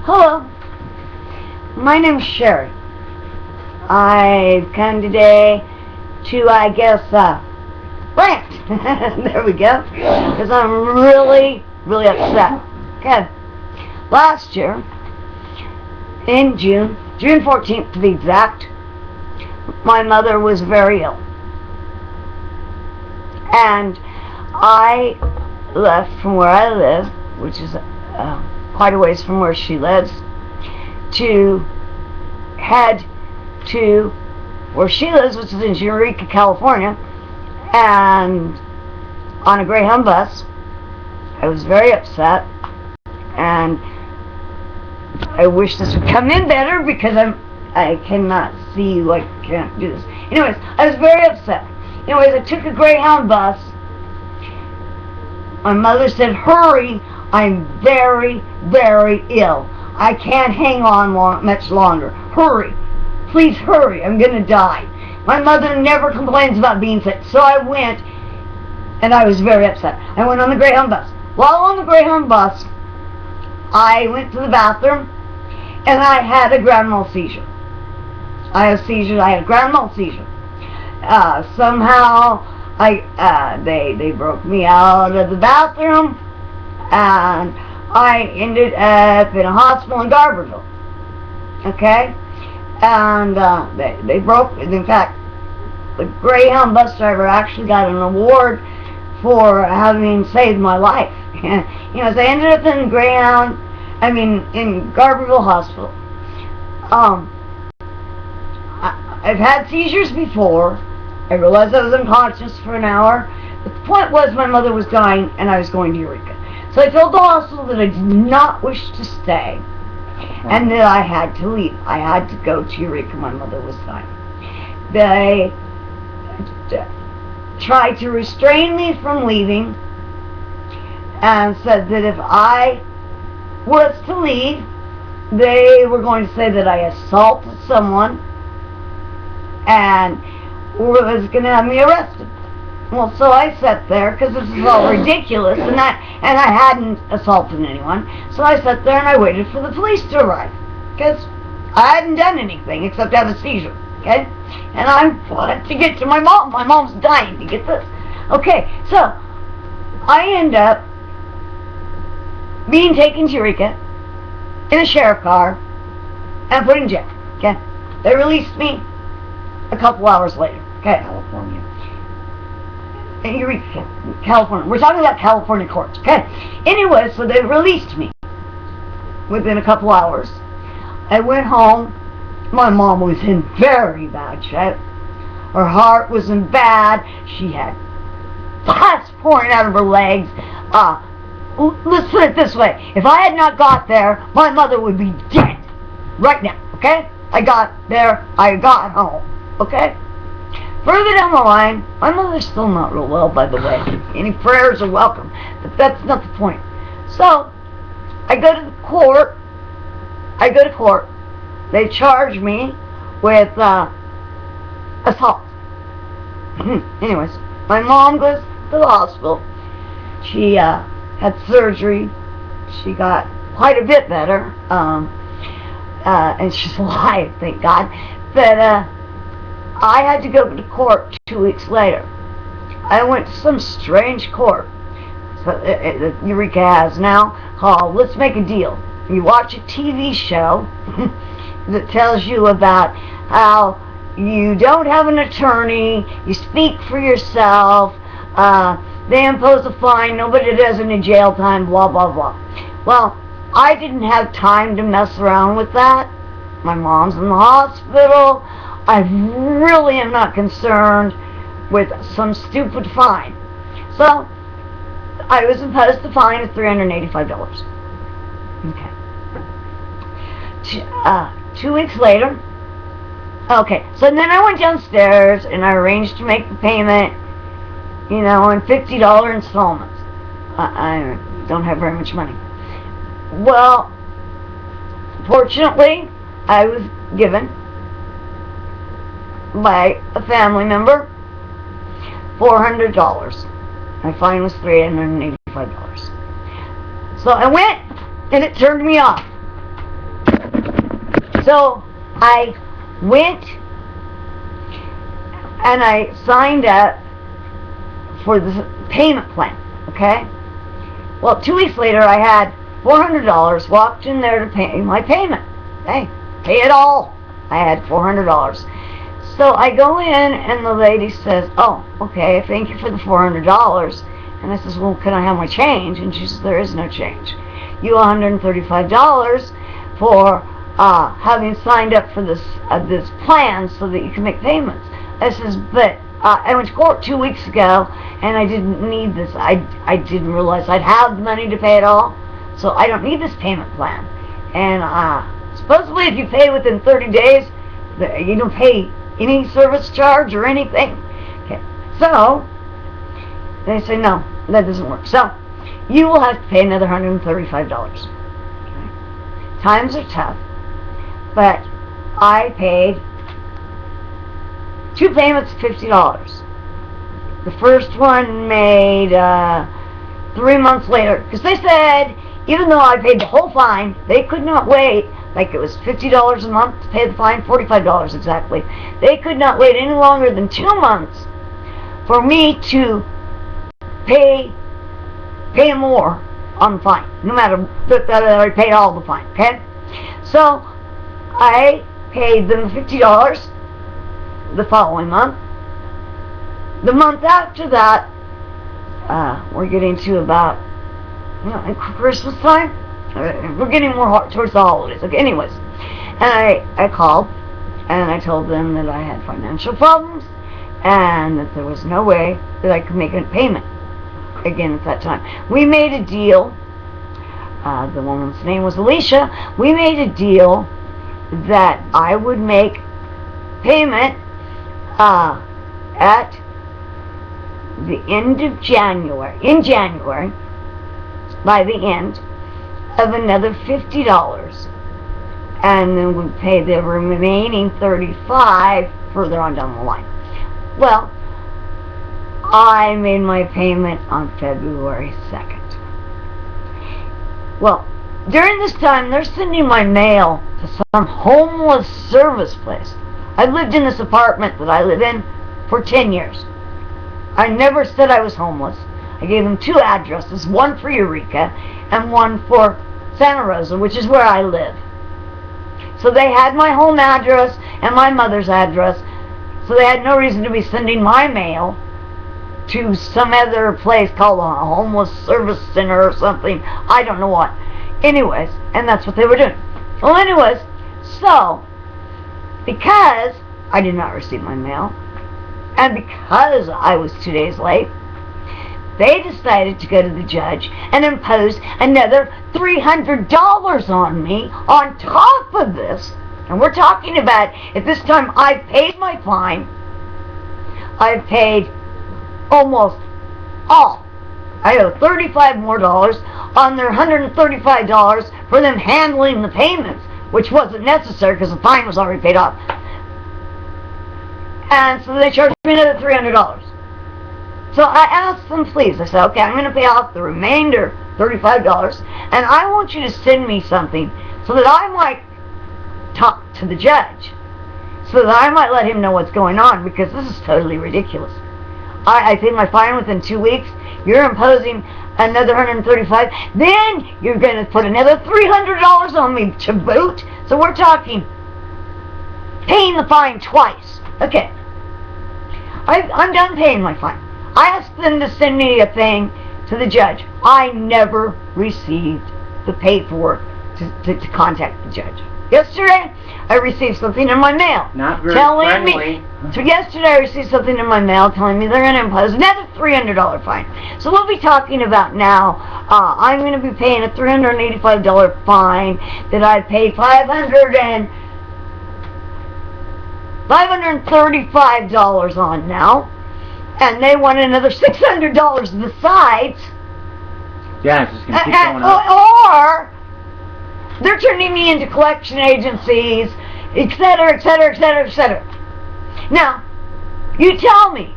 Hello, my name's Sherry. I've come today to, I guess, rant. There we go. Because I'm really, really upset. Okay. Last year, in June 14th to be exact, my mother was very ill. And I left from where I live, which is quite a ways from where she lives, to head to where she lives, which is in Eureka, California, and on a Greyhound bus. I was very upset, and I wish this would come in better because I cannot see you, I can't do this. Anyways, I was very upset. Anyways, I took a Greyhound bus. My mother said, "Hurry, I'm very, very ill. I can't hang on much longer. Hurry. Please hurry. I'm going to die." My mother never complains about being sick. So I went, and I was very upset. I went on the Greyhound bus. While on the Greyhound bus, I went to the bathroom, and I had a grand mal seizure. I had a grand mal seizure. Somehow, they broke me out of the bathroom, and I ended up in a hospital in Garberville. Okay? And they broke, in fact, the Greyhound bus driver actually got an award for having saved my life. So I ended up in in Garberville Hospital. I've had seizures before. I realized I was unconscious for an hour. But the point was my mother was dying and I was going to Eureka. So I told the hospital that I did not wish to stay and that I had to leave. I had to go to Eureka. My mother was dying. They tried to restrain me from leaving and said that if I was to leave, they were going to say that I assaulted someone and was going to have me arrested. Well, so I sat there because this is all ridiculous, and I hadn't assaulted anyone. So I sat there and I waited for the police to arrive because I hadn't done anything except have a seizure. Okay, and I wanted to get to my mom. My mom's dying. You get this? Okay, so I end up being taken to Eureka in a sheriff car and put in jail. Okay, they released me a couple hours later. Okay, California. Eureka, California. We're talking about California courts. Okay. Anyway, so they released me within a couple hours. I went home. My mom was in very bad shape. Her heart was in bad. She had pus pouring out of her legs. Let's put it this way. If I had not got there, my mother would be dead right now. Okay? I got there. I got home. Okay? Further down the line, my mother's still not real well, by the way. Any prayers are welcome. But that's not the point. So, I go to court. They charge me with assault. Anyways, my mom goes to the hospital. She had surgery. She got quite a bit better. And she's alive, thank God. But I had to go to court 2 weeks later. I went to some strange court that Eureka has now called Let's Make a Deal. You watch a TV show that tells you about how you don't have an attorney, you speak for yourself, they impose a fine, nobody does any jail time, blah, blah, blah. Well, I didn't have time to mess around with that. My mom's in the hospital. I really am not concerned with some stupid fine. So, I was imposed a fine of $385. Okay. 2 weeks later, okay, so then I went downstairs and I arranged to make the payment, in $50 installments. I don't have very much money. Well, fortunately, I was given by a family member $400. My fine was $385. So I went and it turned me off. So I went and I signed up for the payment plan, okay? Well, 2 weeks later, I had $400, walked in there to pay my payment. Hey, pay it all. I had $400. So I go in, and the lady says, oh, okay, thank you for the $400. And I says, well, can I have my change? And she says, there is no change. You owe $135 for having signed up for this plan so that you can make payments. I says, but I went to court 2 weeks ago, and I didn't need this. I didn't realize I'd have the money to pay it all, so I don't need this payment plan. And supposedly if you pay within 30 days, you don't pay any service charge or anything. Okay. So they say, no, that doesn't work. So you will have to pay another $135. Okay. Times are tough, but I paid 2 payments of $50. The first one made 3 months later, because they said even though I paid the whole fine, they could not wait. Like it was $50 a month to pay the fine, $45 exactly. They could not wait any longer than 2 months for me to pay more on the fine, no matter that I paid all the fine. Okay, so I paid them $50 the following month. The month after that, we're getting to about Christmas time. We're getting more towards the holidays. Okay, anyways, and I called and I told them that I had financial problems and that there was no way that I could make a payment again at that time. We made a deal. The woman's name was Alicia. We made a deal that I would make payment at the end of January, by the end of another $50, and then we'd pay the remaining $35 further on down the line. Well, I made my payment on February 2nd. Well, during this time, they're sending my mail to some homeless service place. I lived in this apartment that I live in for 10 years. I never said I was homeless. I gave them 2 addresses, one for Eureka and one for Santa Rosa, which is where I live. So they had my home address and my mother's address, so they had no reason to be sending my mail to some other place called a homeless service center or something. I don't know what. Anyways, and that's what they were doing. Well, anyways, so because I did not receive my mail, and because I was 2 days late, they decided to go to the judge and impose another $300 on me on top of this. And we're talking about, at this time, I've paid my fine. I've paid almost all. I owe $35 more on their $135 for them handling the payments, which wasn't necessary because the fine was already paid off. And so they charged me another $300. So I asked them, please, I said, okay, I'm going to pay off the remainder, $35, and I want you to send me something so that I might talk to the judge, so that I might let him know what's going on, because this is totally ridiculous. I paid my fine within 2 weeks. You're imposing another $135. Then you're going to put another $300 on me to boot. So we're talking paying the fine twice. Okay. I'm done paying my fine. I asked them to send me a thing to the judge. I never received the paperwork to contact the judge. Yesterday, I received something in my mail. Not very telling friendly. So yesterday, I received something in my mail telling me they're going to impose another $300 fine. So we'll be talking about now, I'm going to be paying a $385 fine that I paid $535 on now. And they want another $600 besides. Yeah, it's just going to keep going up. Or they're turning me into collection agencies, etc., etc., etc., etc. Now, you tell me,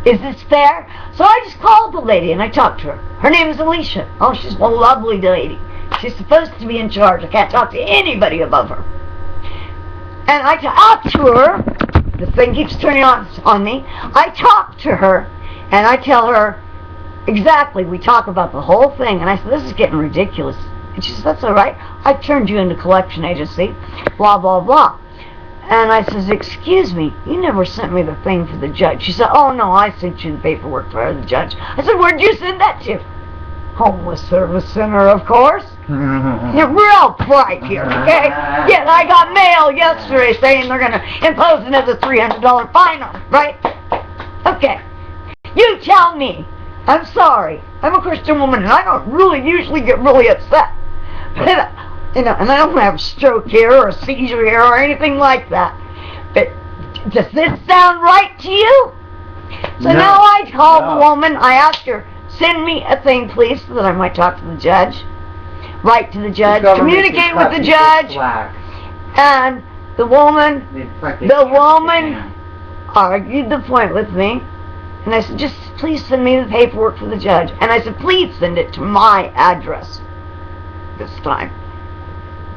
is this fair? So I just called the lady and I talked to her. Her name is Alicia. Oh, she's a lovely lady. She's supposed to be in charge. I can't talk to anybody above her. And I talk to her. The thing keeps turning on me. I talk to her, and I tell her exactly. We talk about the whole thing, and I said, this is getting ridiculous. And she says, that's all right. I turned you into collection agency, blah, blah, blah. And I says, excuse me, you never sent me the thing for the judge. She said, oh, no, I sent you the paperwork for the judge. I said, where'd you send that to? Homeless Service Center, of course. You're real bright here, okay? Yeah, I got mail yesterday saying they're going to impose another $300 fine on it, right? Okay. You tell me. I'm sorry. I'm a Christian woman, and I don't really usually get really upset. But, you know, and I don't have a stroke here or a seizure here or anything like that. But does this sound right to you? So No. now I called the woman. I asked her, send me a thing, please, so that I might talk to the judge. Write to the judge. Communicate with the judge. And the woman argued the point with me. And I said, just please send me the paperwork for the judge. And I said, please send it to my address this time.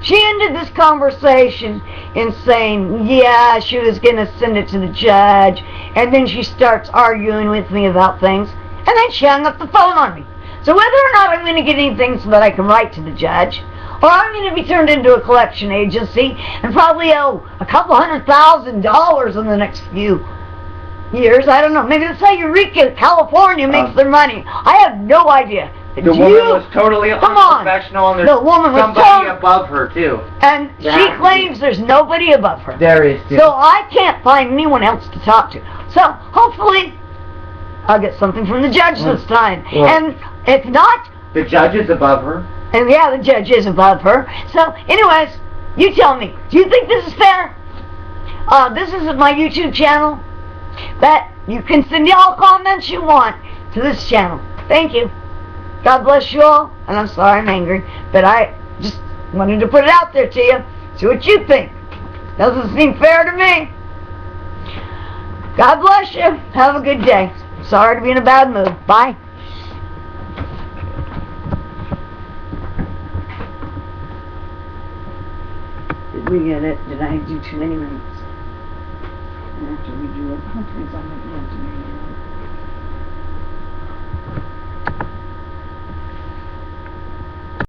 She ended this conversation in saying, yeah, she was going to send it to the judge. And then she starts arguing with me about things. And then she hung up the phone on me. So whether or not I'm going to get anything so that I can write to the judge, or I'm going to be turned into a collection agency and probably owe a couple $100,000 in the next few years, I don't know. Maybe that's how Eureka, California makes their money. I have no idea. The woman was totally unprofessional, and there's somebody above her, too. And she claims there's nobody above her. There is, too. So I can't find anyone else to talk to. So hopefully I'll get something from the judge this time. Well, and if not... The judge is above her. And yeah, the judge is above her. So anyways, you tell me. Do you think this is fair? This is my YouTube channel. That you can send all comments you want to this channel. Thank you. God bless you all. And I'm sorry I'm angry. But I just wanted to put it out there to you. See what you think. Doesn't seem fair to me. God bless you. Have a good day. Sorry to be in a bad mood. Bye. Did we get it? Did I do too many minutes? After we do it, hopefully it's on the